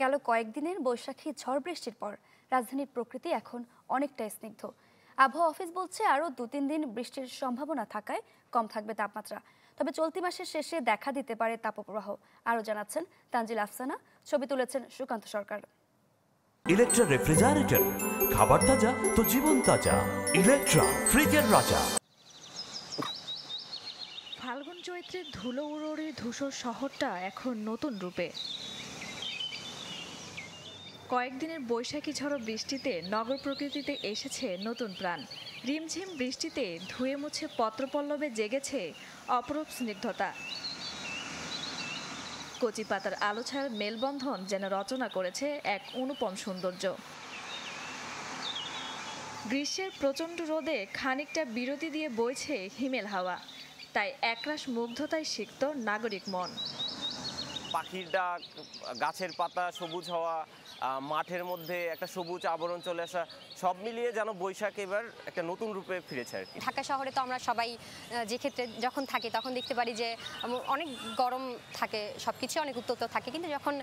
গেল কয়েকদিনের বৈশাখী ঝড় বৃষ্টির পর রাজধানীর প্রকৃতি এখন অনেকটাই স্নিগ্ধ। আবহাওয়া অফিস বলছে আরও 2-3 দিন বৃষ্টির সম্ভাবনা থাকায় কম থাকবে তাপমাত্রা। তবে চলতি মাসের শেষে দেখা দিতে পারে তাপপ্রবাহ। আরও জানাচ্ছেন তানজিল আফসানা, ছবি তুলেছেন সুকান্ত সরকার। ইলেকট্রা রেফ্রিজারেটর, খাবার তাজা তো জীবন তাজা। ইলেকট্রা, ফ্রিজের রাজা। ফাল্গুন চৈত্রের ধুলো উড়োড়ি ধূসর শহরটা এখন নতুন রূপে। কয়েকদিনের বৈশাখী ঝড়ো বৃষ্টিতে নগর প্রকৃতিতে এসেছে নতুন প্রাণ। রিমঝিম বৃষ্টিতে ধুয়ে মুছে পত্রপল্লবে জেগেছে অপরূপ স্নিগ্ধতা। কচি পাতার আলো ছায়ার মেলবন্ধন যেন রচনা করেছে এক অনুপম সৌন্দর্য। গ্রীষ্মের প্রচণ্ড রোদে খানিকটা বিরতি দিয়ে বইছে হিমেল হাওয়া, তাই একরাশ মুগ্ধতায় সিক্ত নাগরিক মন। পাখির ডাক, গাছের পাতা সবুজ হওয়া, মাঠের মধ্যে একটা সবুজ আবরণ চলে আসা, সব মিলিয়ে যেন বৈশাখ এবার একটা নতুন রূপে ফিরেছে আর কি। ঢাকা শহরে তো আমরা সবাই যে ক্ষেত্রে যখন থাকি তখন দেখতে পারি যে অনেক গরম থাকে, সব কিছু অনেক উত্তপ্ত থাকে, কিন্তু যখন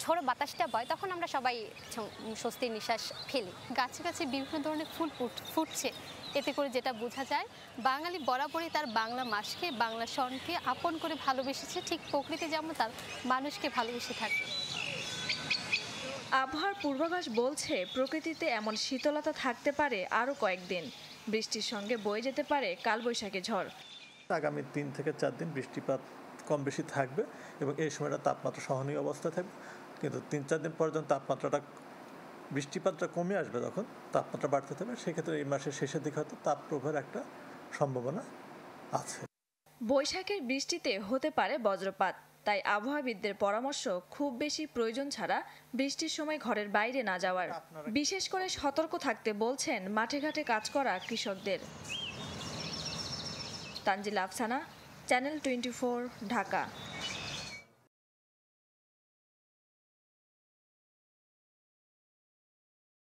ঝোড়ো বাতাসটা বয় তখন আমরা সবাই স্বস্তির নিঃশ্বাস ফেলি। গাছে গাছে বিভিন্ন ধরনের ফুল ফুটছে, এতে করে যেটা বোঝা যায় বাঙালি বরাবরই তার বাংলা মাসকে, বাংলা সনকে আপন করে ভালোবেসেছে, ঠিক প্রকৃতি যেমন তার মানুষকে ভালোবেসে থাকে। আবহাওয়ার পূর্বাভাস বলছে প্রকৃতিতে এমন শীতলতা থাকতে পারে আরও কয়েকদিন। বৃষ্টির সঙ্গে বয়ে যেতে পারে কালবৈশাখী ঝড়। আগামী 3 থেকে 4 দিন বৃষ্টিপাত কম বেশি থাকবে এবং এই সময়টা তাপমাত্রা সহনীয় অবস্থায় থাকবে, কিন্তু 3-4 দিন পর যখন বৃষ্টিপাতটা কমে আসবে, তখন তাপমাত্রা বাড়তে থাকবে। সেক্ষেত্রে এই মাসের শেষের দিকে হয়তো তাপপ্রবাহের একটা সম্ভাবনা আছে। বৈশাখের বৃষ্টিতে হতে পারে বজ্রপাত, তাই আবহাওয়াবিদদের পরামর্শ খুব বেশি প্রয়োজন ছাড়া বৃষ্টির সময় ঘরের বাইরে না যাওয়ার। বিশেষ করে সতর্ক থাকতে বলছেন মাঠে ঘাটে কাজ করা কৃষকদের। তানজিল আফসানা, চ্যানেল 24, ঢাকা।